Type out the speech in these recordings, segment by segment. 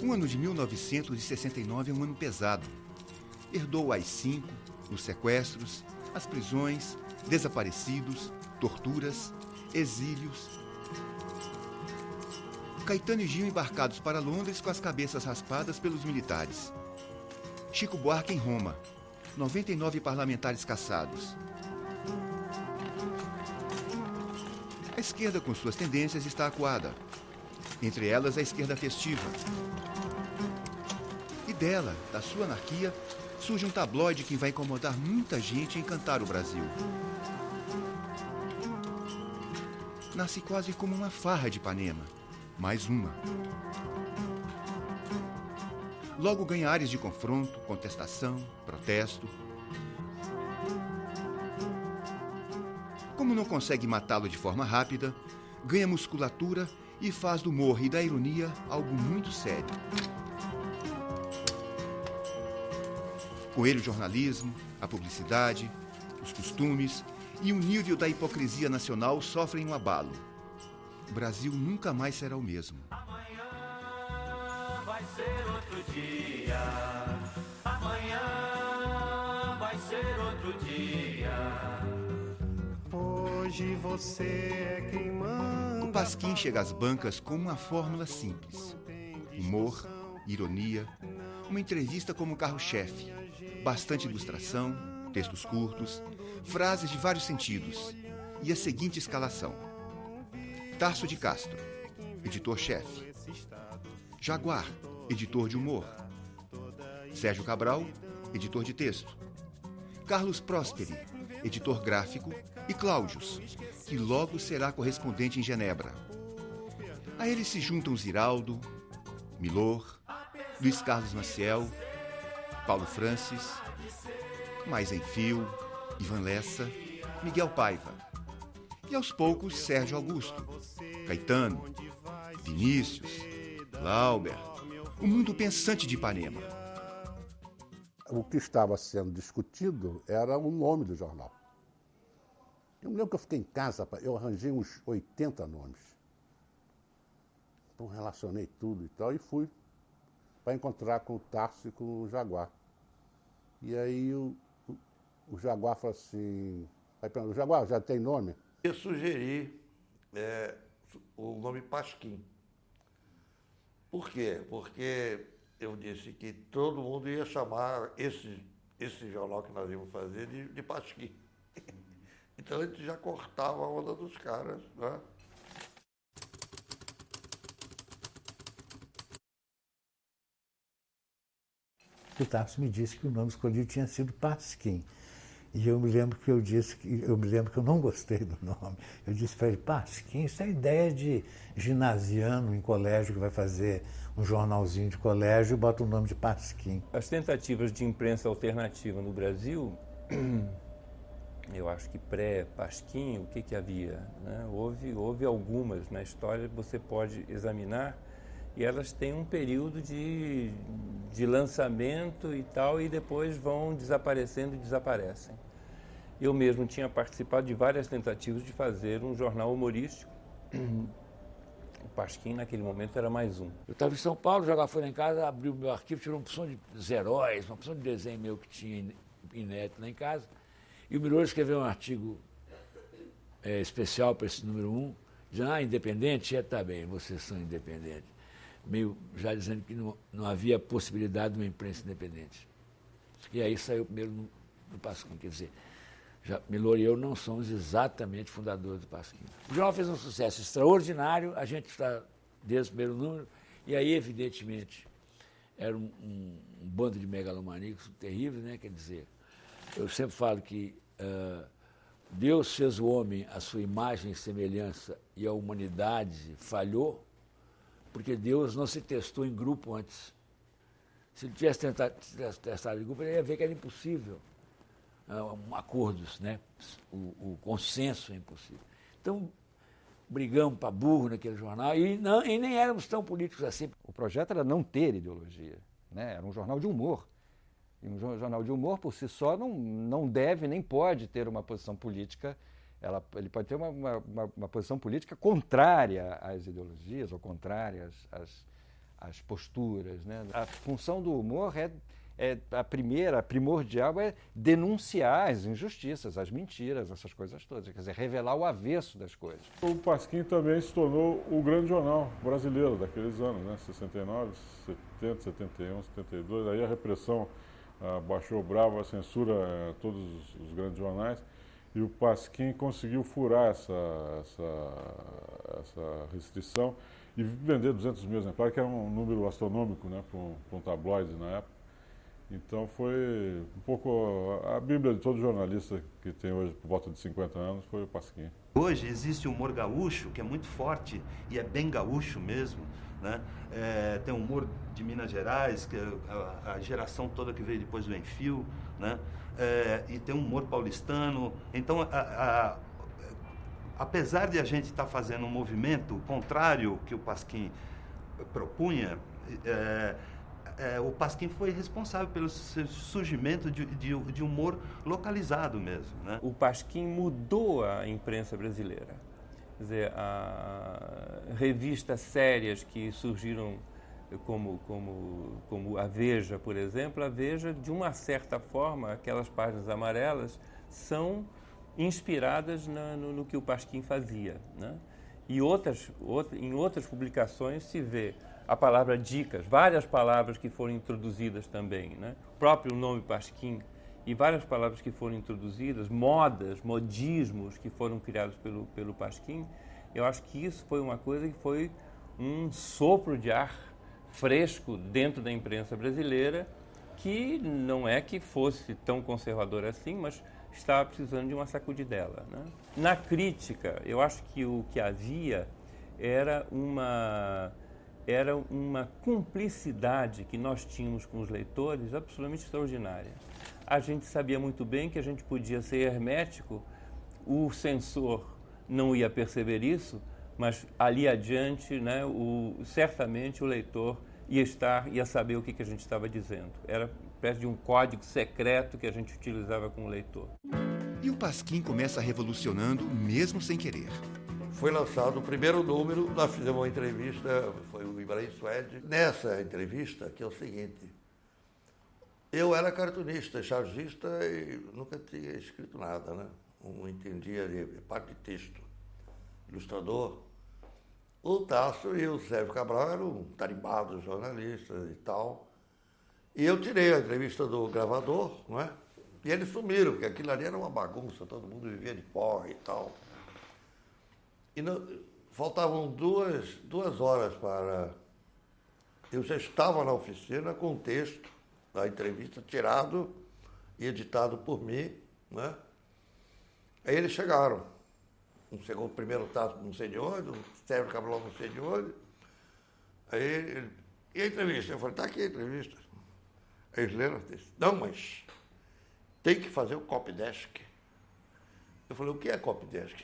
O ano de 1969 é um ano pesado. Herdou o AI-5, os sequestros, as prisões, desaparecidos, torturas, exílios. Caetano e Gil embarcados para Londres com as cabeças raspadas pelos militares. Chico Buarque em Roma. 99 parlamentares caçados. A esquerda, com suas tendências, está acuada. Entre elas, a esquerda festiva. E dela, da sua anarquia, surge um tabloide que vai incomodar muita gente e encantar o Brasil. Nasce quase como uma farra de Ipanema. Mais uma. Logo ganha áreas de confronto, contestação, protesto. Como não consegue matá-lo de forma rápida, ganha musculatura e faz do humor e da ironia algo muito sério. Com ele o jornalismo, a publicidade, os costumes e o nível da hipocrisia nacional sofrem um abalo. O Brasil nunca mais será o mesmo. Amanhã vai ser outro dia. Amanhã vai ser outro dia. Hoje você é quem manda. O Pasquim chega às bancas com uma fórmula simples. Humor, ironia, uma entrevista como carro-chefe, bastante ilustração, textos curtos, frases de vários sentidos e a seguinte escalação. Tarso de Castro, editor-chefe. Jaguar, editor de humor. Sérgio Cabral, editor de texto. Carlos Prósperi, editor gráfico, e Cláudios, que logo será correspondente em Genebra. A eles se juntam Ziraldo, Milor, Luiz Carlos Maciel, Paulo Francis, Mais Enfio, Ivan Lessa, Miguel Paiva. E aos poucos, Sérgio Augusto, Caetano, Vinícius, Glauber, o mundo pensante de Ipanema. O que estava sendo discutido era o nome do jornal. Eu me lembro que eu fiquei em casa, eu arranjei uns 80 nomes. Então relacionei tudo e tal e fui para encontrar com o Tarso e com o Jaguar. E aí o Jaguar falou assim, o Jaguar já tem nome? Eu sugeri o nome Pasquim. Por quê? Porque eu disse que todo mundo ia chamar esse jornal que nós íamos fazer de Pasquim. Então a gente já cortava a onda dos caras, né? O Tarso me disse que o nome escolhido tinha sido Pasquim. E eu me lembro que eu não gostei do nome. Eu disse para ele, Pasquim, isso é ideia de ginasiano em colégio que vai fazer um jornalzinho de colégio e bota o nome de Pasquim. As tentativas de imprensa alternativa no Brasil, eu acho que pré-Pasquim, o que havia? Né? Houve algumas na história, você pode examinar, e elas têm um período de lançamento e tal, e depois vão desaparecendo e desaparecem. Eu mesmo tinha participado de várias tentativas de fazer um jornal humorístico. O Pasquim, naquele momento, era mais um. Eu estava em São Paulo, já foi lá em casa, abriu o meu arquivo, tirou uma opção dos heróis, uma opção de desenho meu que tinha inédito lá em casa. E o Milor escreveu um artigo especial para esse número 1, dizendo, independente? Tá bem, vocês são independentes. Meio já dizendo que não havia possibilidade de uma imprensa independente. E aí saiu primeiro no Pasquim, quer dizer, Milor e eu não somos exatamente fundadores do Pasquim. O jornal fez um sucesso extraordinário, a gente está desde o primeiro número, e aí, evidentemente, era um bando de megalomaníacos terríveis, né? Quer dizer, eu sempre falo que Deus fez o homem à sua imagem e semelhança e a humanidade falhou, porque Deus não se testou em grupo antes. Se ele tivesse testado em grupo, ele ia ver que era impossível. Acordos, né? O consenso é impossível. Então, brigamos para burro naquele jornal e nem éramos tão políticos assim. O projeto era não ter ideologia, né? Era um jornal de humor. E um jornal de humor, por si só, não deve nem pode ter uma posição política. Ele pode ter uma posição política contrária às ideologias ou contrária as posturas, né? A função do humor a primordial é denunciar as injustiças, as mentiras, essas coisas todas, quer dizer, revelar o avesso das coisas. O Pasquim também se tornou o grande jornal brasileiro daqueles anos, né? 69, 70, 71, 72, aí a repressão baixou bravo, a censura todos os grandes jornais, e o Pasquim conseguiu furar essa restrição e vender 200 mil exemplares, que era um número astronômico, né, para um tabloide na época. Então foi um pouco a bíblia de todo jornalista que tem hoje por volta de 50 anos, foi o Pasquim. Hoje existe o humor gaúcho, que é muito forte e é bem gaúcho mesmo, né? Tem o humor de Minas Gerais, que é a geração toda que veio depois do Enfio, né? E tem o humor paulistano. Então, apesar de a gente estar fazendo um movimento contrário que o Pasquim propunha, o Pasquim foi responsável pelo surgimento de humor localizado mesmo, né? O Pasquim mudou a imprensa brasileira. Quer dizer, revistas sérias que surgiram como a Veja, por exemplo, a Veja, de uma certa forma, aquelas páginas amarelas são inspiradas no que o Pasquim fazia, né? E em outras publicações se vê a palavra dicas, várias palavras que foram introduzidas também, né? O próprio nome Pasquim e várias palavras que foram introduzidas, modismos que foram criados pelo Pasquim. Eu acho que isso foi uma coisa que foi um sopro de ar fresco dentro da imprensa brasileira, que não é que fosse tão conservadora assim, mas estava precisando de uma sacudidela, né? Na crítica, eu acho que o que havia era uma cumplicidade que nós tínhamos com os leitores absolutamente extraordinária. A gente sabia muito bem que a gente podia ser hermético, o censor não ia perceber isso, mas ali adiante, né, certamente o leitor ia saber o que a gente estava dizendo. Era espécie de um código secreto que a gente utilizava com o leitor. E o Pasquim começa revolucionando mesmo sem querer. Foi lançado o primeiro número, nós fizemos uma entrevista, foi o Ibrahim Suede. Nessa entrevista, que é o seguinte, eu era cartunista, chargista e nunca tinha escrito nada, né? Não entendia de parte de texto, ilustrador. O Tasso e o Sérgio Cabral eram tarimbados jornalistas e tal. E eu tirei a entrevista do gravador, não é? E eles sumiram, porque aquilo ali era uma bagunça, todo mundo vivia de porra e tal. E faltavam duas horas para... Eu já estava na oficina com o texto da entrevista tirado e editado por mim, né? Aí eles chegaram. Chegou o primeiro Tasso não sei de onde, o Sérgio Cabral não sei de onde. Aí e a entrevista? Eu falei, tá aqui a entrevista. Aí eles leram, não, mas tem que fazer o copydesk. Eu falei, o que é copydesk?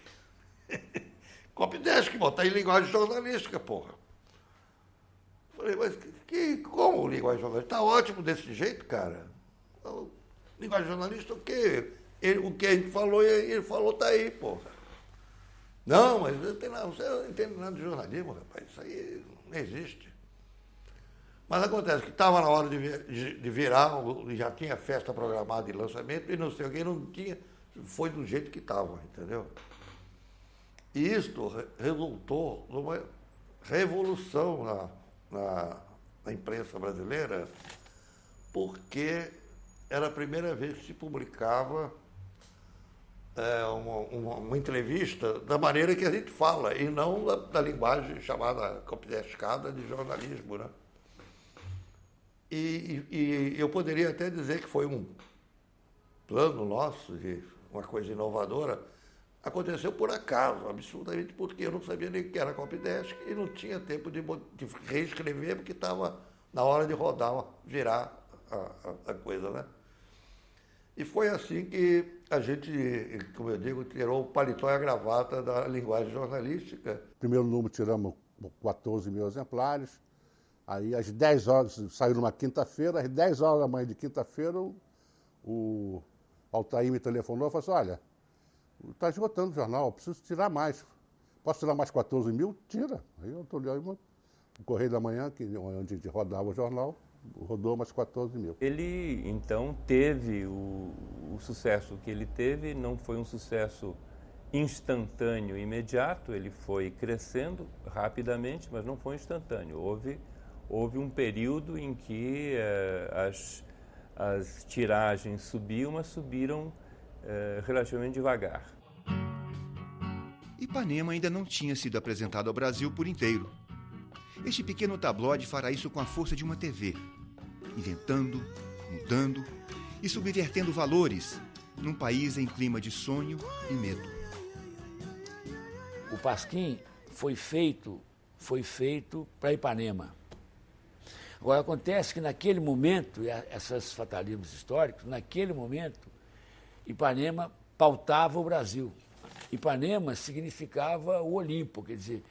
Copydesk, botar em linguagem jornalística, porra. Falei, mas como linguagem jornalística? Tá ótimo desse jeito, cara. Linguagem jornalística, o quê? O que a gente falou, ele falou, tá aí, porra. Não, mas você não entende nada de jornalismo, rapaz. Isso aí não existe. Mas acontece que estava na hora de virar, já tinha festa programada de lançamento e não sei o que, não tinha, foi do jeito que estava, entendeu? E isto resultou numa revolução na imprensa brasileira, porque era a primeira vez que se publicava uma entrevista da maneira que a gente fala, e não da linguagem chamada copidescada de jornalismo, né? E eu poderia até dizer que foi um plano nosso, de uma coisa inovadora. Aconteceu por acaso, absolutamente, porque eu não sabia nem o que era copydesk e não tinha tempo de reescrever, porque estava na hora de rodar, virar a coisa, né? E foi assim que a gente, como eu digo, tirou o paletó e a gravata da linguagem jornalística. Primeiro número tiramos 14 mil exemplares. Aí às 10 horas, saiu numa quinta-feira, às 10 horas da manhã de quinta-feira, o Altair me telefonou e falou assim, olha, está esgotando o jornal, preciso tirar mais. Posso tirar mais 14 mil? Tira. Aí eu estou olhando, O Correio da Manhã, onde a gente rodava o jornal, rodou umas 14 mil. Ele, então, teve o sucesso que ele teve, não foi um sucesso instantâneo, imediato, ele foi crescendo rapidamente, mas não foi instantâneo. Houve um período em que as tiragens subiam, mas subiram relativamente devagar. Ipanema ainda não tinha sido apresentado ao Brasil por inteiro. Este pequeno tabloide fará isso com a força de uma TV, inventando, mudando e subvertendo valores num país em clima de sonho e medo. O Pasquim foi feito para Ipanema. Agora, acontece que naquele momento, e esses fatalismos históricos, naquele momento, Ipanema pautava o Brasil. Ipanema significava o Olimpo, quer dizer,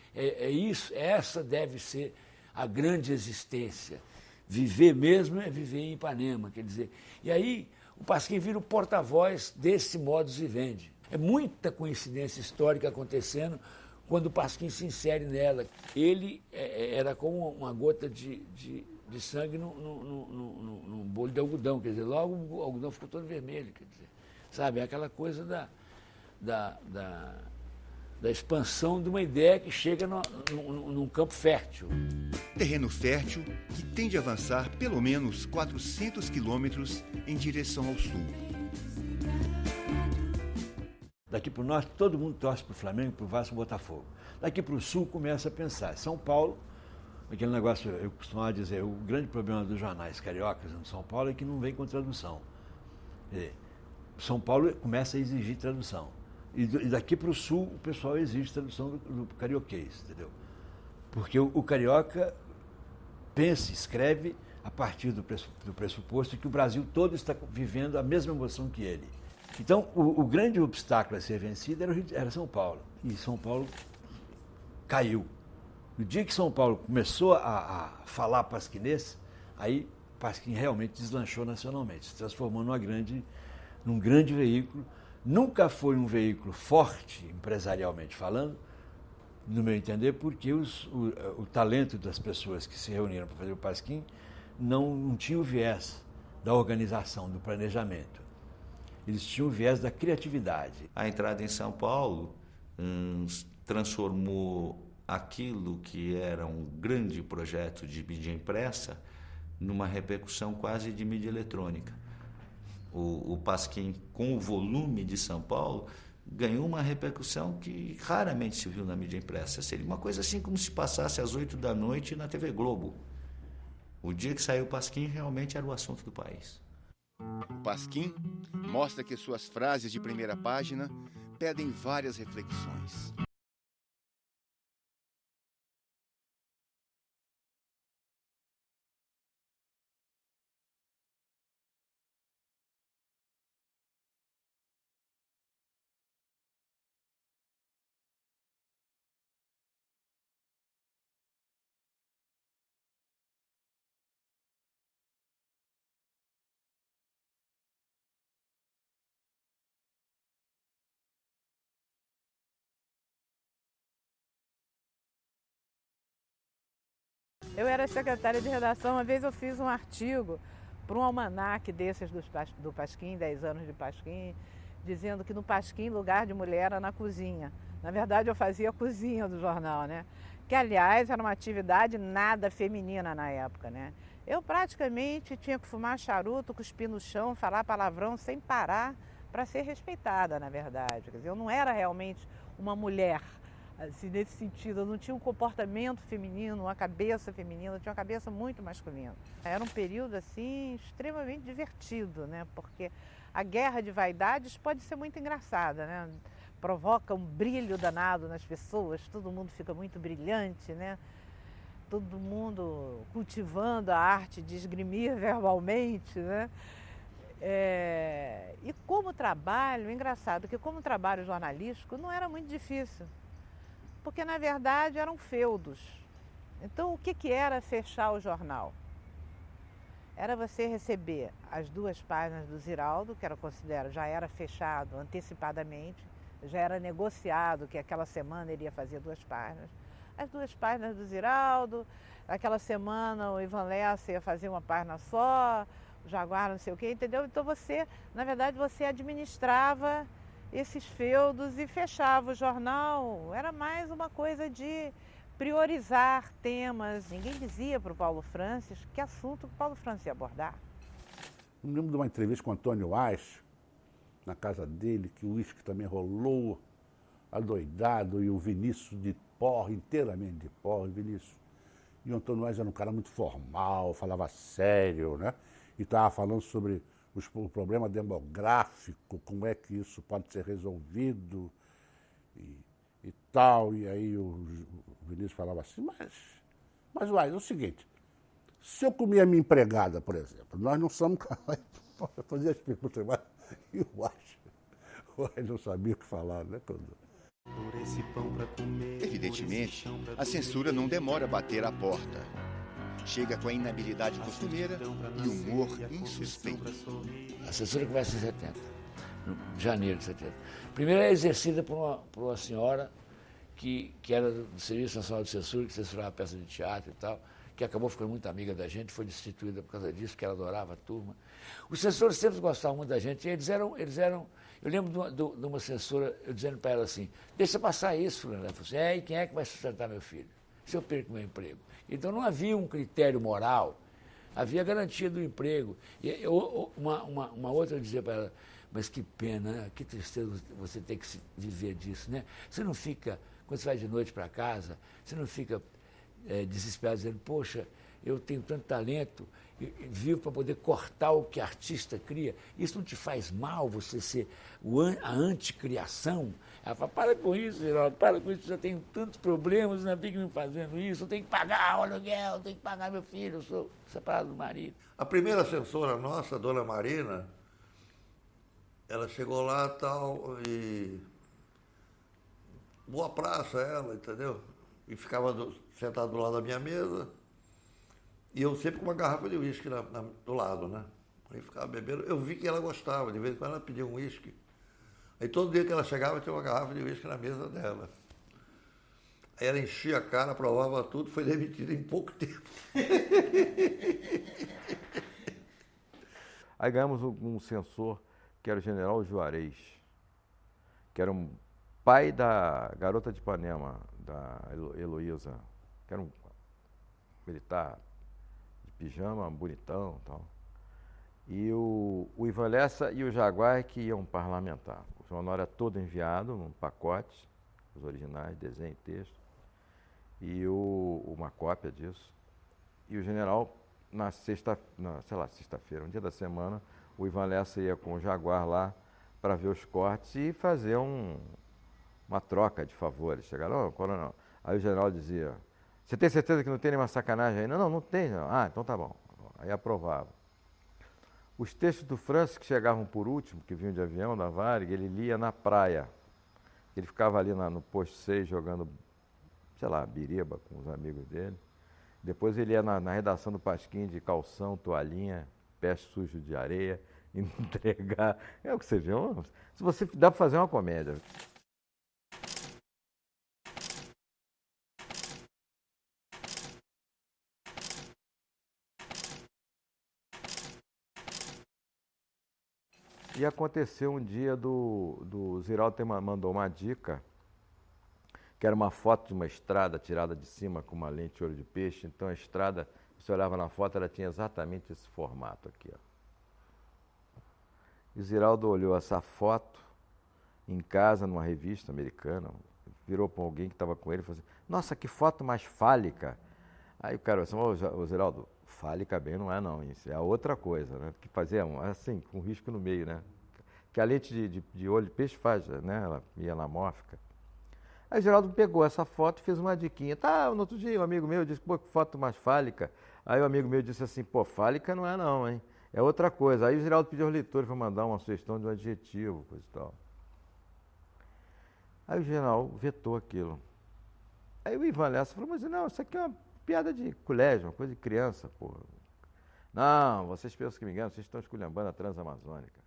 essa deve ser a grande existência. Viver mesmo é viver em Ipanema, quer dizer. E aí o Pasquim vira o porta-voz desse modus vivendi. É muita coincidência histórica acontecendo quando o Pasquim se insere nela. Ele era como uma gota de sangue num bolo de algodão, quer dizer, logo o algodão ficou todo vermelho, quer dizer, sabe, é aquela coisa da expansão de uma ideia que chega num campo fértil. Terreno fértil que tende a avançar pelo menos 400 quilômetros em direção ao sul. Daqui para o norte, todo mundo torce para o Flamengo, para o Vasco, para o Botafogo. Daqui para o sul, começa a pensar. São Paulo, aquele negócio, eu costumava dizer, o grande problema dos jornais cariocas em São Paulo é que não vem com tradução. São Paulo começa a exigir tradução. E daqui para o sul, o pessoal exige tradução do carioquês, entendeu? Porque o carioca pensa, escreve a partir do pressuposto que o Brasil todo está vivendo a mesma emoção que ele. Então, o grande obstáculo a ser vencido era São Paulo. E São Paulo caiu. No dia que São Paulo começou a falar pasquinês, aí Pasquim realmente deslanchou nacionalmente, se transformou num grande veículo. Nunca foi um veículo forte, empresarialmente falando, no meu entender, porque o talento das pessoas que se reuniram para fazer o Pasquim não tinha o viés da organização, do planejamento. Eles tinham o viés da criatividade. A entrada em São Paulo transformou aquilo que era um grande projeto de mídia impressa numa repercussão quase de mídia eletrônica. O Pasquim, com o volume de São Paulo, ganhou uma repercussão que raramente se viu na mídia impressa. Seria uma coisa assim como se passasse às 8 da noite na TV Globo. O dia que saiu o Pasquim realmente era o assunto do país. O Pasquim mostra que suas frases de primeira página pedem várias reflexões. Eu era secretária de redação, uma vez eu fiz um artigo para um almanaque desses do Pasquim, 10 anos de Pasquim, dizendo que no Pasquim lugar de mulher era na cozinha. Na verdade eu fazia a cozinha do jornal, né? Que aliás era uma atividade nada feminina na época, né? Eu praticamente tinha que fumar charuto, cuspir no chão, falar palavrão sem parar para ser respeitada, na verdade. Quer dizer, eu não era realmente uma mulher. Assim, nesse sentido, eu não tinha um comportamento feminino, uma cabeça feminina, eu tinha uma cabeça muito masculina. Era um período, assim, extremamente divertido, né? Porque a guerra de vaidades pode ser muito engraçada, né? Provoca um brilho danado nas pessoas, todo mundo fica muito brilhante, né? Todo mundo cultivando a arte de esgrimir verbalmente, né? E como trabalho, engraçado, que como trabalho jornalístico não era muito difícil. Porque, na verdade, eram feudos. Então, o que era fechar o jornal? Era você receber as 2 páginas do Ziraldo, que era considerado, já era fechado antecipadamente, já era negociado que aquela semana ele ia fazer 2 páginas. as 2 páginas do Ziraldo, aquela semana o Ivan Lessa ia fazer uma página só, o Jaguar não sei o quê, entendeu? Então você, na verdade, você administrava esses feudos e fechava o jornal. Era mais uma coisa de priorizar temas. Ninguém dizia para o Paulo Francis que assunto o Paulo Francis ia abordar. Eu me lembro de uma entrevista com o Antônio Aich, na casa dele, que o uísque também rolou, adoidado, e o Vinícius de porre, inteiramente de porre, Vinícius. E o Antônio Aich era um cara muito formal, falava sério, né? E estava falando sobre o problema demográfico, como é que isso pode ser resolvido e tal. E aí o Vinícius falava assim, mas uai, é o seguinte, se eu comer a minha empregada, por exemplo, nós não somos... Eu fazia as perguntas, mas e o Aich não sabia o que falar, né? Evidentemente, a censura não demora a bater à porta. Chega com a inabilidade costumeira e humor insuspeito. A censura começa em 70, em janeiro de 70. Primeiro é exercida por uma senhora que era do Serviço Nacional de Censura, que censurava peça de teatro e tal, que acabou ficando muito amiga da gente, foi destituída por causa disso, que ela adorava a turma. Os censores sempre gostavam muito da gente, e eles eram eu lembro de uma censora, eu dizendo para ela assim, deixa passar isso, fulana. Ela falou assim, e quem é que vai sustentar meu filho? Se eu perco meu emprego. Então não havia um critério moral, havia garantia do emprego. E uma outra eu dizia para ela, mas que pena, né? Que tristeza você ter que viver disso, né? Você não fica, quando você vai de noite para casa, você não fica desesperado dizendo, poxa, eu tenho tanto talento, vivo para poder cortar o que artista cria. Isso não te faz mal, você ser a anticriação? Ela fala, para com isso, Geraldo, para com isso, eu já tenho tantos problemas, não fique me fazendo isso, eu tenho que pagar o aluguel, eu tenho que pagar meu filho, eu sou separado do marido. A primeira censora nossa, a dona Marina, ela chegou lá tal, e boa praça ela, entendeu? E ficava sentado do lado da minha mesa, e eu sempre com uma garrafa de uísque do lado, né? Aí ficava bebendo, eu vi que ela gostava, de vez em quando ela pedia um uísque. Aí todo dia que ela chegava tinha uma garrafa de uísque na mesa dela. Aí ela enchia a cara, provava tudo, foi demitida em pouco tempo. Aí ganhamos um censor que era o general Juarez, que era um pai da garota de Ipanema, da Heloísa, que era um militar de pijama, bonitão e tal. E o Ivan Lessa e o Jaguar que iam parlamentar. O jornal era todo enviado num pacote, os originais, desenho e texto, e uma cópia disso. E o general, sexta-feira, um dia da semana, o Ivan Lessa ia com o Jaguar lá para ver os cortes e fazer uma troca de favores. Chegaram, coronel. Aí o general dizia, você tem certeza que não tem nenhuma sacanagem aí? Não tem, não. Ah, então tá bom. Aí aprovava. Os textos do Francis, que chegavam por último, que vinham de avião, da Varig, ele lia na praia. Ele ficava ali no posto 6 jogando, sei lá, biriba com os amigos dele. Depois ele ia na redação do Pasquim de calção, toalhinha, pé sujo de areia, entregar. É o que você vê. Se você dá para fazer uma comédia. E aconteceu um dia do Ziraldo mandou uma dica, que era uma foto de uma estrada tirada de cima com uma lente de olho de peixe. Então a estrada, você olhava na foto, ela tinha exatamente esse formato aqui. Ó. E o Ziraldo olhou essa foto em casa, numa revista americana, virou para alguém que estava com ele e falou assim, nossa, que foto mais fálica. Aí o cara falou assim, ô Ziraldo, fálica bem não é não, isso é outra coisa, né? Que fazia assim, com risco no meio, né? Que a lente de olho de peixe faz, né? Ela ia anamórfica. Aí o Geraldo pegou essa foto e fez uma diquinha. Tá, no outro dia um amigo meu disse, pô, que foto mais fálica. Aí o amigo meu disse assim, pô, fálica não é não, hein? É outra coisa. Aí o Geraldo pediu aos leitores para mandar uma sugestão de um adjetivo, coisa e tal. Aí o general vetou aquilo. Aí o Ivan Lessa falou, mas não, isso aqui é uma piada de colégio, uma coisa de criança, porra. Não, vocês pensam que me enganam, vocês estão esculhambando a Transamazônica.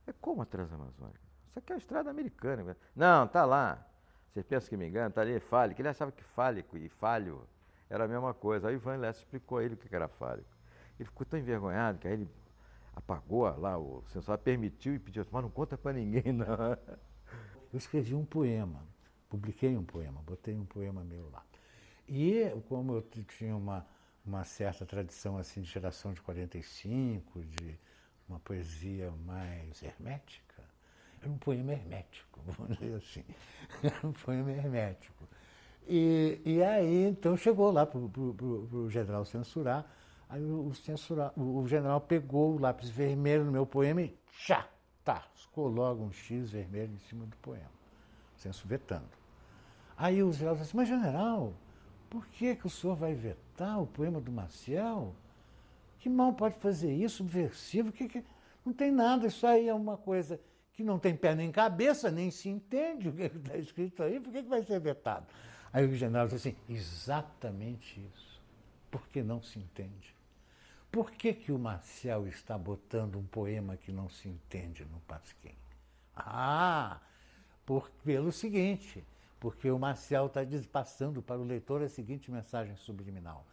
É como a Transamazônica? Isso aqui é uma estrada americana. Não, tá lá. Vocês pensam que me engano? Está ali fálico. Ele achava que fálico e falho era a mesma coisa. Aí o Ivan Lessa explicou a ele o que era fálico. Ele ficou tão envergonhado que aí ele apagou lá, o censor permitiu e pediu, mas não conta para ninguém, não. Eu escrevi um poema, publiquei um poema, botei um poema meu lá. E como eu tinha uma certa tradição assim de geração de 45, de uma poesia mais hermética, era um poema hermético, vamos dizer assim. Era um poema hermético. E aí, então, chegou lá para o general censurar, aí o general pegou o lápis vermelho no meu poema e tascou logo um X vermelho em cima do poema, vetando. Aí o general disse assim, mas general, por que o senhor vai vetar o poema do Maciel? Que mal pode fazer isso, subversivo? Não tem nada, isso aí é uma coisa que não tem pé nem cabeça, nem se entende o que está escrito aí, por que vai ser vetado? Aí o general disse assim, exatamente isso, porque não se entende. Por que o Maciel está botando um poema que não se entende no Pasquim? Pelo seguinte, porque o Maciel está passando para o leitor a seguinte mensagem subliminal.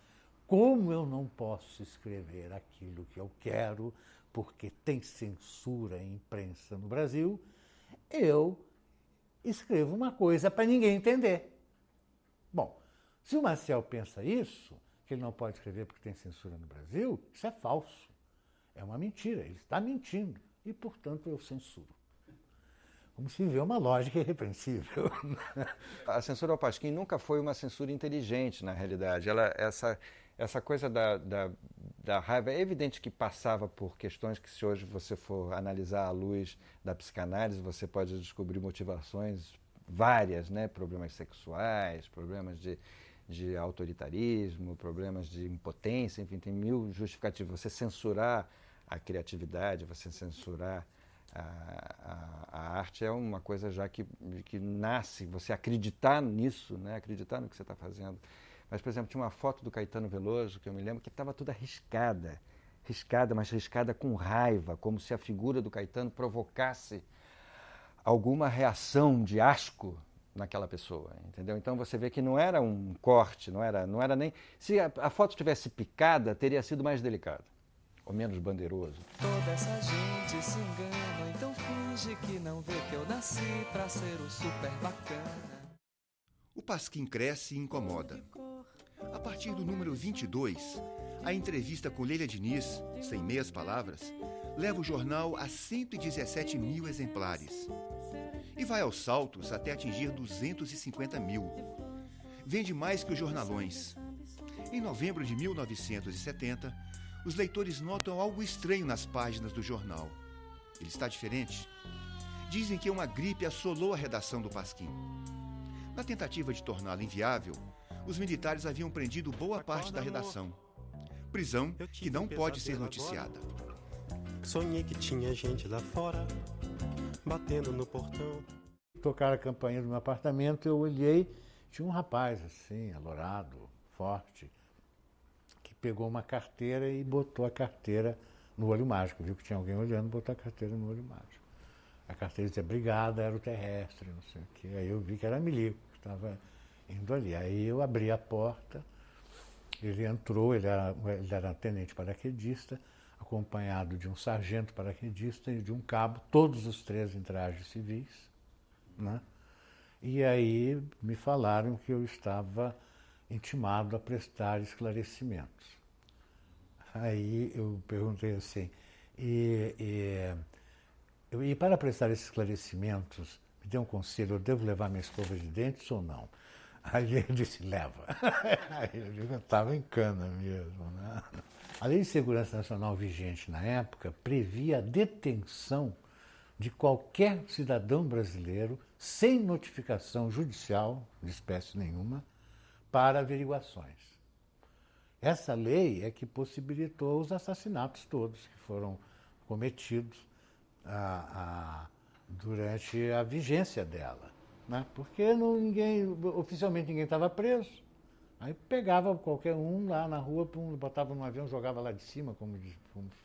Como eu não posso escrever aquilo que eu quero, porque tem censura em imprensa no Brasil, eu escrevo uma coisa para ninguém entender. Bom, se o Maciel pensa isso, que ele não pode escrever porque tem censura no Brasil, isso é falso. É uma mentira, ele está mentindo e, portanto, eu censuro. Como se vê uma lógica irrepreensível. A censura ao Pasquim nunca foi uma censura inteligente, na realidade. Essa coisa da raiva, é evidente que passava por questões que, se hoje você for analisar à luz da psicanálise, você pode descobrir motivações várias, né? Problemas sexuais, problemas de autoritarismo, problemas de impotência, enfim, tem mil justificativos. Você censurar a criatividade, você censurar a arte é uma coisa já que nasce, você acreditar nisso, né? Acreditar no que você está fazendo. Mas, por exemplo, tinha uma foto do Caetano Veloso, que eu me lembro, que estava toda riscada, mas riscada com raiva, como se a figura do Caetano provocasse alguma reação de asco naquela pessoa, entendeu? Então você vê que não era um corte, não era nem... Se a foto tivesse picada, teria sido mais delicado, ou menos bandeiroso. Toda essa gente se engana, então finge que não vê que eu nasci pra ser o super bacana. O Pasquim cresce e incomoda. A partir do número 22, a entrevista com Leila Diniz, sem meias palavras, leva o jornal a 117 mil exemplares. E vai aos saltos até atingir 250 mil. Vende mais que os jornalões. Em novembro de 1970, os leitores notam algo estranho nas páginas do jornal. Ele está diferente. Dizem que uma gripe assolou a redação do Pasquim. Na tentativa de torná-lo inviável, os militares haviam prendido boa parte da redação. Prisão que não pode ser noticiada. Sonhei que tinha gente lá fora, batendo no portão. Tocaram a campainha do meu apartamento, eu olhei, tinha um rapaz assim, alourado, forte, que pegou uma carteira e botou a carteira no olho mágico. Viu que tinha alguém olhando, botou a carteira no olho mágico. A carteira dizia, brigada, era o terrestre, não sei o quê. Aí eu vi que era Milico, que estava indo ali. Aí eu abri a porta, ele entrou, ele era tenente paraquedista, acompanhado de um sargento paraquedista e de um cabo, todos os três em trajes civis, né? E aí me falaram que eu estava intimado a prestar esclarecimentos. Aí eu perguntei assim, e para prestar esses esclarecimentos, me dê um conselho, eu devo levar minha escova de dentes ou não? Aí ele disse, leva. Aí eu estava em cana mesmo, né? A Lei de Segurança Nacional vigente na época previa a detenção de qualquer cidadão brasileiro sem notificação judicial, de espécie nenhuma, para averiguações. Essa lei é que possibilitou os assassinatos todos que foram cometidos durante a vigência dela, né? Porque oficialmente ninguém estava preso. Aí pegava qualquer um lá na rua, botava num avião, jogava lá de cima, como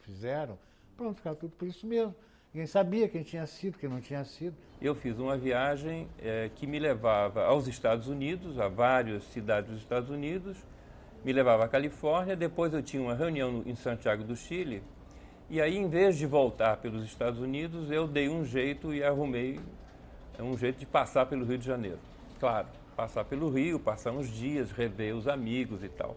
fizeram. Pronto, ficava tudo por isso mesmo. Ninguém sabia quem tinha sido, quem não tinha sido. Eu fiz uma viagem que me levava aos Estados Unidos, a várias cidades dos Estados Unidos, me levava à Califórnia, depois eu tinha uma reunião em Santiago do Chile, e aí, em vez de voltar pelos Estados Unidos, eu dei um jeito e arrumei um jeito de passar pelo Rio de Janeiro. Claro, passar pelo Rio, passar uns dias, rever os amigos e tal.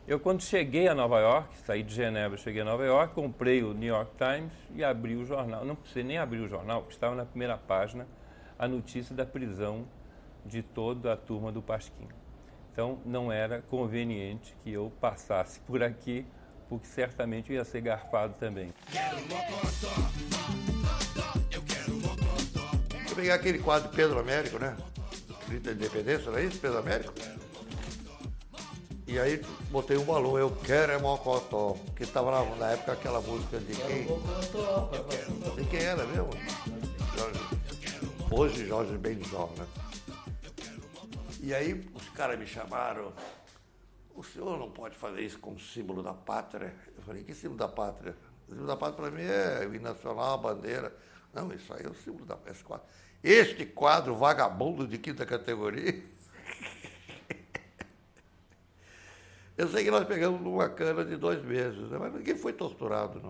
Eu, quando cheguei a Nova York, saí de Genebra, cheguei a Nova York, comprei o New York Times e abri o jornal. Não precisei nem abrir o jornal, porque estava na primeira página a notícia da prisão de toda a turma do Pasquim. Então, não era conveniente que eu passasse por aqui, porque certamente eu ia ser garfado também. Eu peguei aquele quadro Pedro Américo, né? Grito da Independência, não é isso, Pedro Américo? E aí botei um balão, eu quero é Mocotó, que estava na época aquela música de quem? De quem era mesmo? Hoje Jorge Benjol, né? E aí os caras me chamaram, o senhor não pode fazer isso como símbolo da pátria? Eu falei, que símbolo da pátria? O símbolo da pátria para mim é o hino nacional, a bandeira. Não, isso aí é o símbolo da pátria. Este quadro vagabundo de quinta categoria. Eu sei que nós pegamos numa cana de 2 meses, né? Mas ninguém foi torturado,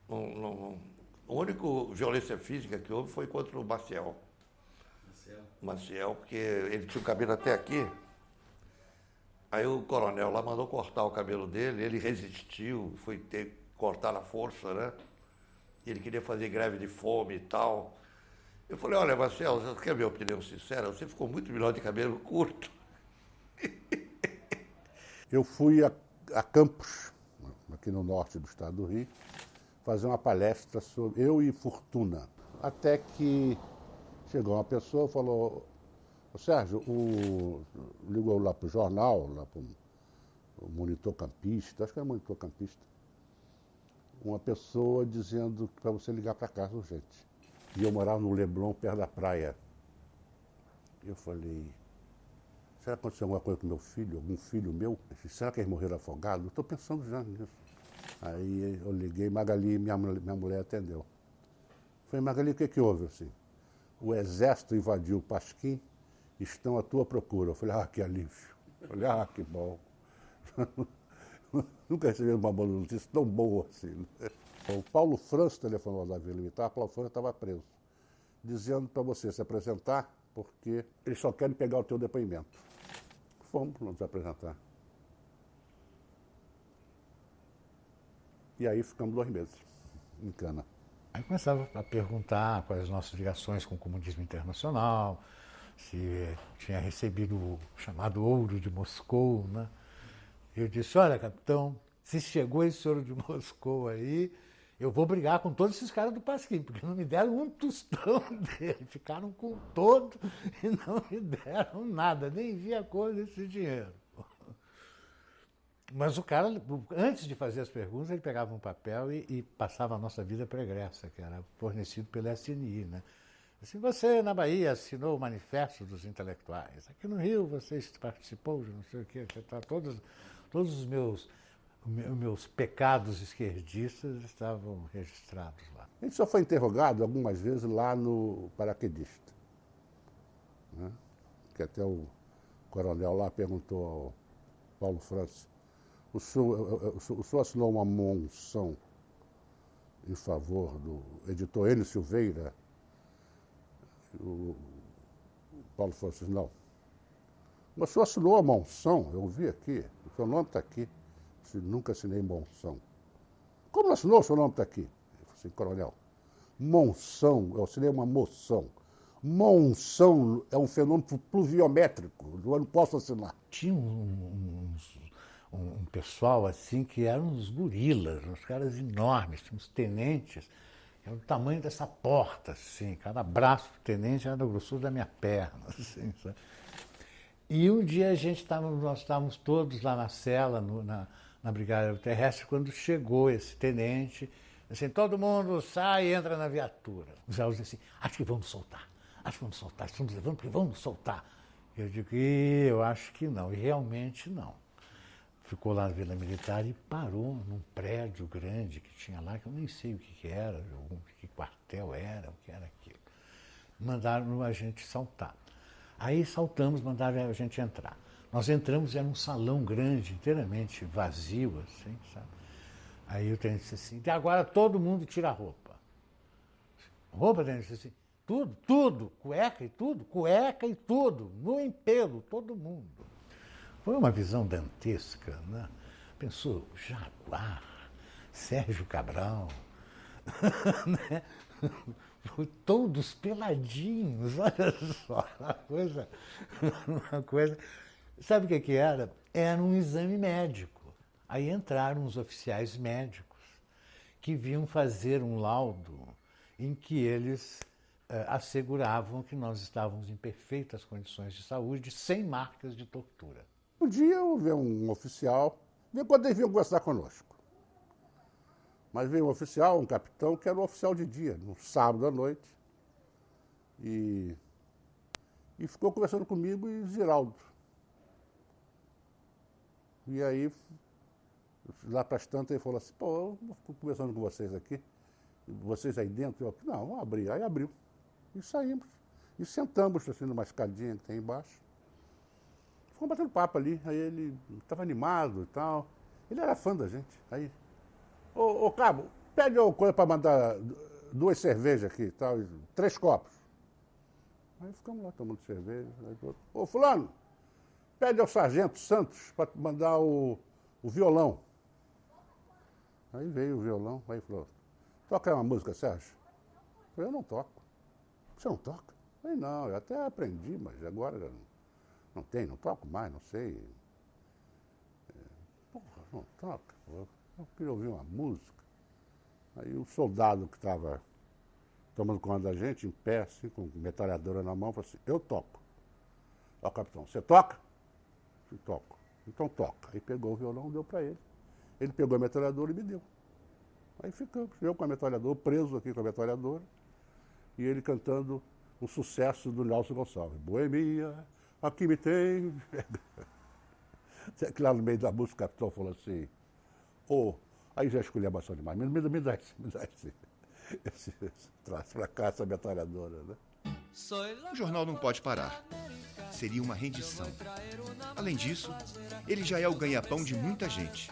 não. A única violência física que houve foi contra o Maciel. Maciel, porque ele tinha o cabelo até aqui. Aí o coronel lá mandou cortar o cabelo dele, ele resistiu, foi ter que cortar na força, né? Ele queria fazer greve de fome e tal. Eu falei, olha, Maciel, você quer a minha opinião sincera? Você ficou muito melhor de cabelo curto. Eu fui a Campos, aqui no norte do estado do Rio, fazer uma palestra sobre eu e Fortuna. Até que chegou uma pessoa e falou, Sérgio, ligou lá para o jornal, lá para o Monitor Campista, acho que era Monitor Campista, uma pessoa dizendo para você ligar para casa urgente. E eu morava no Leblon, perto da praia. Eu falei, será que aconteceu alguma coisa com meu filho, algum filho meu? Será que eles morreram afogados? Estou pensando já nisso. Aí eu liguei, Magali, minha mulher atendeu. Falei, Magali, o que houve assim? O exército invadiu o Pasquim, estão à tua procura. Eu falei, que alívio. Eu falei, que bom. Nunca recebi uma boa notícia tão boa assim. O Paulo França telefonou da Vila Militar, Paulo França estava preso, dizendo para você se apresentar, porque eles só querem pegar o teu depoimento. Fomos nos apresentar. E aí ficamos 2 meses em cana. Aí começava a perguntar quais as nossas ligações com o comunismo internacional, se tinha recebido o chamado ouro de Moscou, né? Eu disse, olha, capitão, se chegou esse ouro de Moscou aí, eu vou brigar com todos esses caras do Pasquim, porque não me deram um tostão dele, ficaram com todo e não me deram nada, nem vi a cor desse dinheiro. Mas o cara, antes de fazer as perguntas, ele pegava um papel e passava a nossa vida pregressa, que era fornecido pela SNI, né? Assim, você na Bahia assinou o Manifesto dos Intelectuais, aqui no Rio você participou de não sei o quê, todos os meus pecados esquerdistas estavam registrados lá. A gente só foi interrogado algumas vezes lá no paraquedista, né? Que até o coronel lá perguntou ao Paulo França, o senhor assinou uma monção em favor do editor Enio Silveira? O Paulo França disse, não. Mas o senhor assinou a monção? Eu vi aqui, o seu nome está aqui. Eu nunca assinei monção. Como não assinou? O seu nome está aqui. Eu falei assim, coronel, monção, eu assinei uma moção. Monção é um fenômeno pluviométrico, eu não posso assinar. Tinha um pessoal assim que eram uns gorilas, uns caras enormes, tinha uns tenentes, que eram do tamanho dessa porta, assim, cada braço do tenente era da grossura da minha perna, assim, sabe? E um dia nós estávamos todos lá na cela, na Brigada Terrestre, quando chegou esse tenente, assim, todo mundo sai e entra na viatura. Os alunos assim, acho que vamos soltar, estamos levando porque vamos soltar. Eu digo, eu acho que não, e realmente não. ficou lá na Vila Militar e parou num prédio grande que tinha lá, que eu nem sei o que era, que quartel era, o que era aquilo. Mandaram a gente saltar. Aí saltamos, mandaram a gente entrar. Nós entramos, era um salão grande, inteiramente vazio, assim, sabe? Aí o tenente disse assim, e agora todo mundo tira a roupa. Roupa, tenente, disse assim, tudo, cueca e tudo, nu em pelo, todo mundo. Foi uma visão dantesca, né? Pensou, Jaguar, Sérgio Cabral, né? Todos peladinhos, olha só, uma coisa. Sabe o que era? Era um exame médico. Aí entraram os oficiais médicos que vinham fazer um laudo em que eles asseguravam que nós estávamos em perfeitas condições de saúde, sem marcas de tortura. Um dia eu vi um oficial, quando eles vinham conversar conosco. Mas veio um oficial, um capitão, que era um oficial de dia, no sábado à noite. E ficou conversando comigo e Ziraldo. E aí, lá para as tantas, ele falou assim, pô, eu fico conversando com vocês aqui, vocês aí dentro. Eu, não, vamos abrir. Aí abriu. E saímos. E sentamos assim numa escadinha que tem embaixo. Ficamos batendo papo ali. Aí ele estava animado e tal. Ele era fã da gente. Aí, ô Cabo, pede uma coisa para mandar 2 cervejas aqui e tal, 3 copos. Aí ficamos lá tomando cerveja. Aí, ô fulano, pede ao Sargento Santos para mandar o violão. Aí veio o violão, aí falou, toca uma música, Sérgio. Eu falei, eu não toco. Você não toca? Eu falei, não, eu até aprendi, mas agora não toco mais, não sei. Porra, não toca. Eu queria ouvir uma música. Aí o soldado que estava tomando conta da gente, em pé, assim, com metralhadora na mão, falou assim, eu toco. Ó, capitão, você toca? Eu toco. Então toca. Aí pegou o violão, deu para ele. Ele pegou a metralhadora e me deu. Aí ficamos, eu com a metralhadora, preso aqui com a metralhadora, e ele cantando o sucesso do Nelson Gonçalves. Boemia, aqui me tem. Que lá no meio da música o capitão falou assim, aí já escolhi a maçã demais, me dá esse traço para cá, essa metralhadora, né? O jornal não pode parar. Seria uma rendição. Além disso, ele já é o ganha-pão de muita gente.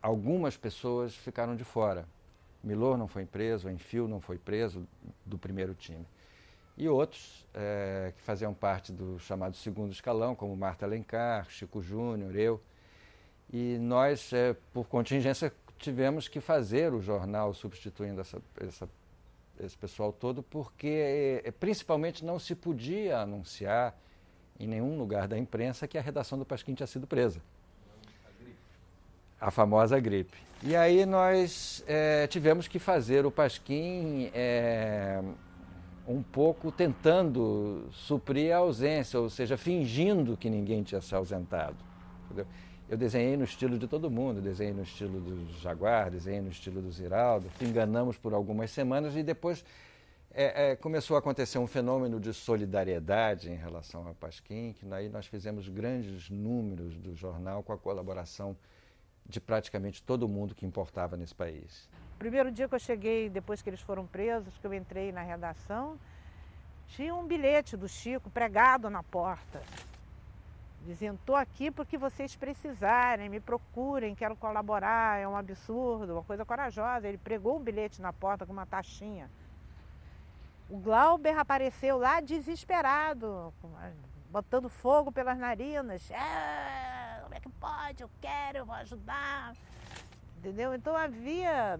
Algumas pessoas ficaram de fora. Milor não foi preso, Enfio não foi preso do primeiro time. E outros que faziam parte do chamado segundo escalão, como Marta Alencar, Chico Júnior, eu. E nós, por contingência, tivemos que fazer o jornal substituindo esse pessoal todo, porque principalmente não se podia anunciar em nenhum lugar da imprensa que a redação do Pasquim tinha sido presa. A famosa gripe. E aí nós tivemos que fazer o Pasquim um pouco tentando suprir a ausência, ou seja, fingindo que ninguém tinha se ausentado. Entendeu? Eu desenhei no estilo de todo mundo, desenhei no estilo do Jaguar, desenhei no estilo do Ziraldo, enganamos por algumas semanas e depois começou a acontecer um fenômeno de solidariedade em relação ao Pasquim, que aí nós fizemos grandes números do jornal com a colaboração de praticamente todo mundo que importava nesse país. Primeiro dia que eu cheguei, depois que eles foram presos, que eu entrei na redação, tinha um bilhete do Chico pregado na porta, dizendo, estou aqui porque vocês precisarem, me procurem, quero colaborar, é um absurdo, uma coisa corajosa. Ele pregou um bilhete na porta com uma taxinha. O Glauber apareceu lá desesperado, botando fogo pelas narinas. Como é que pode? Eu quero, eu vou ajudar. Entendeu? Então havia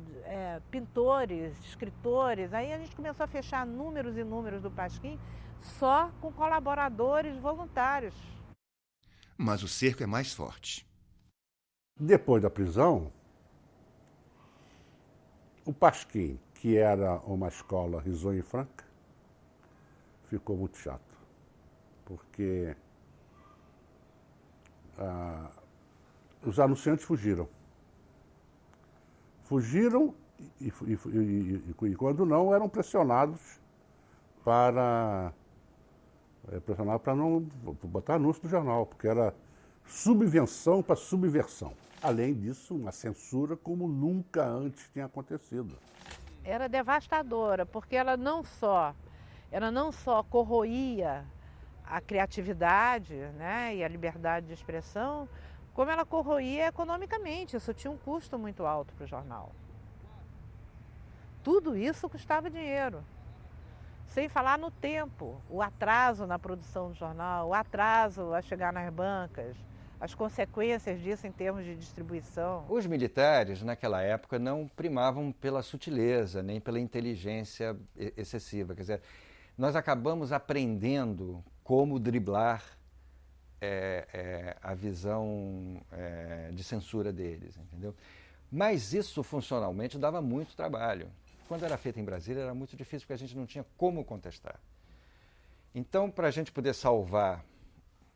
pintores, escritores, aí a gente começou a fechar números e números do Pasquim só com colaboradores voluntários. Mas o cerco é mais forte. Depois da prisão, o Pasquim, que era uma escola risonha e franca, ficou muito chato, porque os anunciantes fugiram. Fugiram e quando não, eram pressionados para Pressionava para não botar anúncio do jornal, porque era subvenção para subversão. Além disso, uma censura como nunca antes tinha acontecido. Era devastadora, porque ela não só corroía a criatividade, né, e a liberdade de expressão, como ela corroía economicamente. Isso tinha um custo muito alto para o jornal. Tudo isso custava dinheiro. Sem falar no tempo, o atraso na produção do jornal, o atraso a chegar nas bancas, as consequências disso em termos de distribuição. Os militares, naquela época, não primavam pela sutileza, nem pela inteligência excessiva. Quer dizer, nós acabamos aprendendo como driblar a visão de censura deles, entendeu? Mas isso, funcionalmente, dava muito trabalho. Quando era feito em Brasília, era muito difícil, porque a gente não tinha como contestar. Então, para a gente poder salvar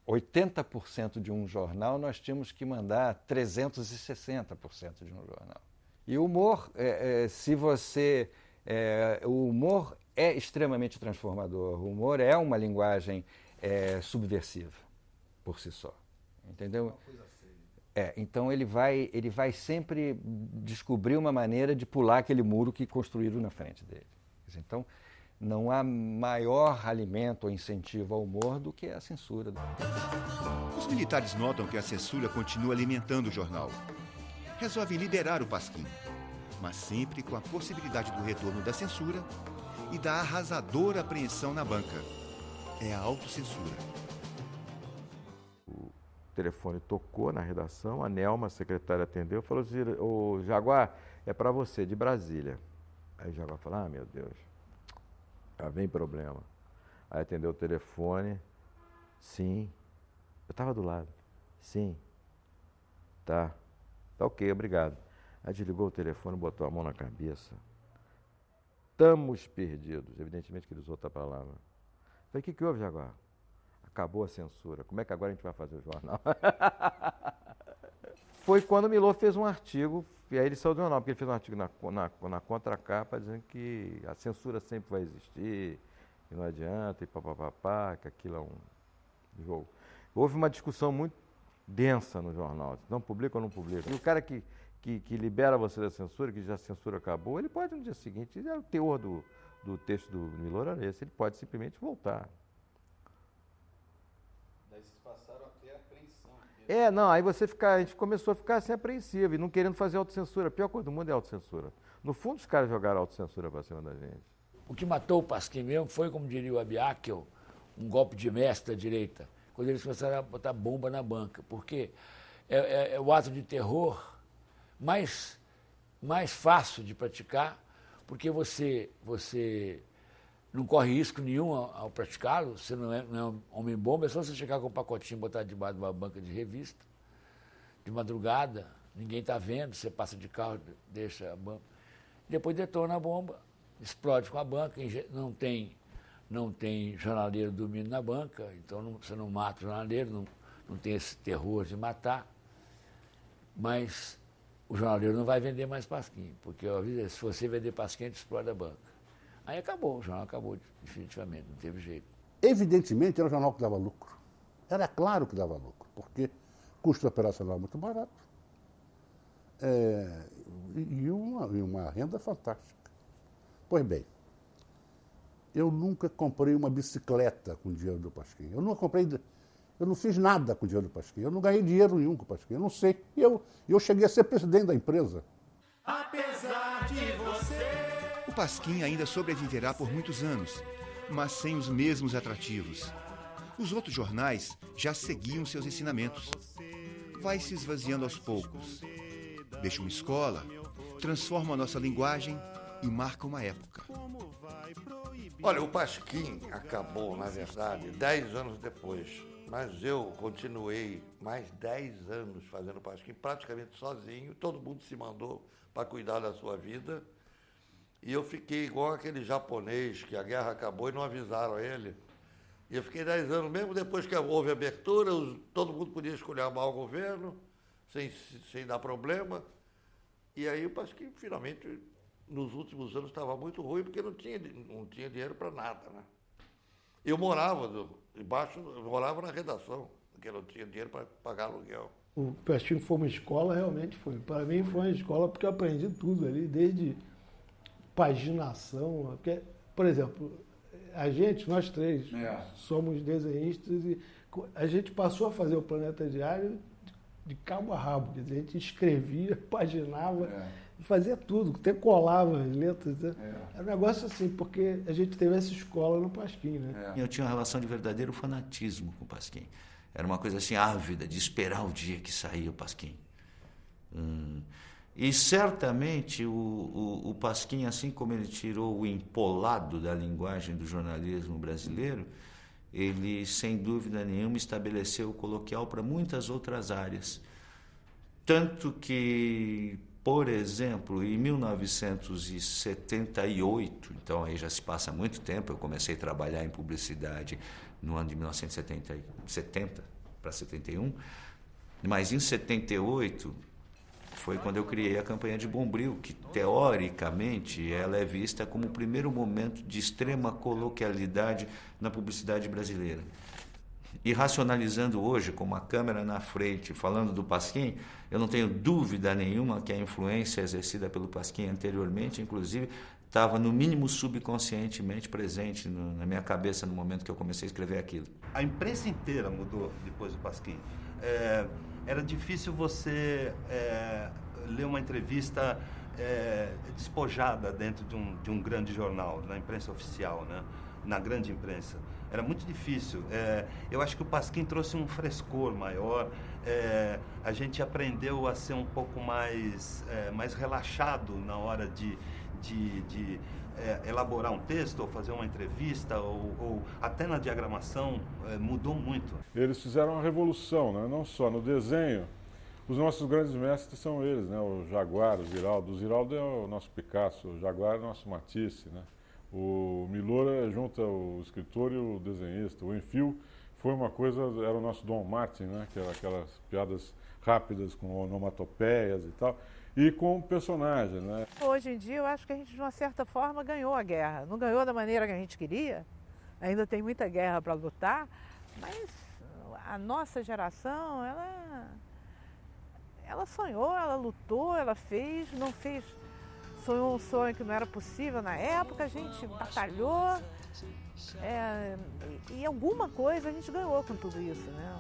80% de um jornal, nós tínhamos que mandar 360% de um jornal. E o humor, o humor é extremamente transformador. O humor é uma linguagem subversiva, por si só. Entendeu? Uma coisa feia. Então ele vai sempre descobrir uma maneira de pular aquele muro que construíram na frente dele. Então, não há maior alimento ou incentivo ao humor do que a censura. Os militares notam que a censura continua alimentando o jornal. Resolvem liberar o Pasquim, mas sempre com a possibilidade do retorno da censura e da arrasadora apreensão na banca. É a autocensura. O telefone tocou na redação, a Nelma, a secretária, atendeu e falou assim: "Ô, Jaguar, é para você, de Brasília." Aí o Jaguar falou: "Ah, meu Deus. Ah, vem problema." Aí atendeu o telefone. "Sim." Eu estava do lado. "Sim." Tá ok, obrigado." Aí desligou o telefone, botou a mão na cabeça. "Estamos perdidos." Evidentemente que ele usou outra palavra. Falei: "O que houve, Jaguar?" "Acabou a censura. Como é que agora a gente vai fazer o jornal?" Foi quando o Milor fez um artigo, e aí ele saiu do jornal, porque ele fez um artigo na contracapa dizendo que a censura sempre vai existir, que não adianta, e papapá, que aquilo é um jogo. Houve uma discussão muito densa no jornal, não publica ou não publica. E o cara que libera você da censura, que já a censura acabou, ele pode no dia seguinte, o teor do texto do Milor era esse, ele pode simplesmente voltar. Daí vocês passaram até a apreensão. Não, aí a gente começou a ficar assim apreensivo e não querendo fazer autocensura. A pior coisa do mundo é autocensura. No fundo, os caras jogaram autocensura para cima da gente. O que matou o Pasquim mesmo foi, como diria o Abiakel, um golpe de mestre da direita, quando eles começaram a botar bomba na banca, porque é o ato de terror mais fácil de praticar, porque você não corre risco nenhum ao praticá-lo, você não é um homem-bomba, é só você chegar com um pacotinho e botar debaixo de uma banca de revista, de madrugada, ninguém está vendo, você passa de carro, deixa a banca, depois detona a bomba, explode com a banca, não tem jornaleiro dormindo na banca, então você não mata o jornaleiro, não tem esse terror de matar, mas o jornaleiro não vai vender mais Pasquim, porque eu aviso, se você vender Pasquim, explode a banca. Aí acabou, o jornal acabou definitivamente, não teve jeito. Evidentemente era um jornal que dava lucro. Era claro que dava lucro, porque custo operacional muito barato e uma renda fantástica. Pois bem, eu nunca comprei uma bicicleta com dinheiro do Pasquim. Eu não fiz nada com dinheiro do Pasquim. Eu não ganhei dinheiro nenhum com o Pasquim. Eu não sei. E eu cheguei a ser presidente da empresa. Apesar de você... O Pasquim ainda sobreviverá por muitos anos, mas sem os mesmos atrativos. Os outros jornais já seguiam seus ensinamentos. Vai se esvaziando aos poucos. Deixa uma escola, transforma a nossa linguagem e marca uma época. Olha, o Pasquim acabou, na verdade, 10 anos depois. Mas eu continuei mais 10 anos fazendo Pasquim, praticamente sozinho. Todo mundo se mandou para cuidar da sua vida. E eu fiquei igual aquele japonês que a guerra acabou e não avisaram ele. E eu fiquei 10 anos, mesmo depois que houve abertura, todo mundo podia escolher mal o governo, sem dar problema. E aí o Pasquim, finalmente, nos últimos anos, estava muito ruim, porque não tinha dinheiro para nada, né? Eu morava embaixo, eu morava na redação, porque eu não tinha dinheiro para pagar aluguel. O Pasquim foi uma escola, realmente foi. Para mim foi uma escola porque eu aprendi tudo ali, desde paginação. Porque, por exemplo, nós três, somos desenhistas e a gente passou a fazer o Planeta Diário de cabo a rabo. Quer dizer, a gente escrevia, paginava, fazia tudo, até colava as letras. Era um negócio assim, porque a gente teve essa escola no Pasquim, né? Eu tinha uma relação de verdadeiro fanatismo com o Pasquim. Era uma coisa assim ávida de esperar o dia que saía o Pasquim. E certamente o Pasquim, assim como ele tirou o empolado da linguagem do jornalismo brasileiro, ele, sem dúvida nenhuma, estabeleceu o coloquial para muitas outras áreas. Tanto que, por exemplo, em 1978, então aí já se passa muito tempo, eu comecei a trabalhar em publicidade no ano de 1970 para 71, mas em 78 foi quando eu criei a campanha de Bombril, que teoricamente ela é vista como o primeiro momento de extrema coloquialidade na publicidade brasileira. E racionalizando hoje, com uma câmera na frente, falando do Pasquim, eu não tenho dúvida nenhuma que a influência exercida pelo Pasquim anteriormente, inclusive, estava no mínimo subconscientemente presente na minha cabeça no momento que eu comecei a escrever aquilo. A imprensa inteira mudou depois do Pasquim. Era difícil você ler uma entrevista despojada dentro de um grande jornal, na imprensa oficial, né? Na grande imprensa. Era muito difícil. Eu acho que o Pasquim trouxe um frescor maior. A gente aprendeu a ser um pouco mais relaxado na hora de elaborar um texto, ou fazer uma entrevista, ou até na diagramação, mudou muito. Eles fizeram uma revolução, né? Não só no desenho. Os nossos grandes mestres são eles, né? O Jaguar, o Ziraldo. O Ziraldo é o nosso Picasso, o Jaguar é o nosso Matisse, né? O Milor junta o escritor e o desenhista. O Enfio foi uma coisa, era o nosso Dom Martin, né? Que era aquelas piadas rápidas com onomatopeias e tal. E com personagens, né? Hoje em dia eu acho que a gente de uma certa forma ganhou a guerra. Não ganhou da maneira que a gente queria, ainda tem muita guerra para lutar, mas a nossa geração, ela sonhou, ela lutou, ela fez, não fez, sonhou um sonho que não era possível na época, a gente batalhou, e alguma coisa a gente ganhou com tudo isso, né?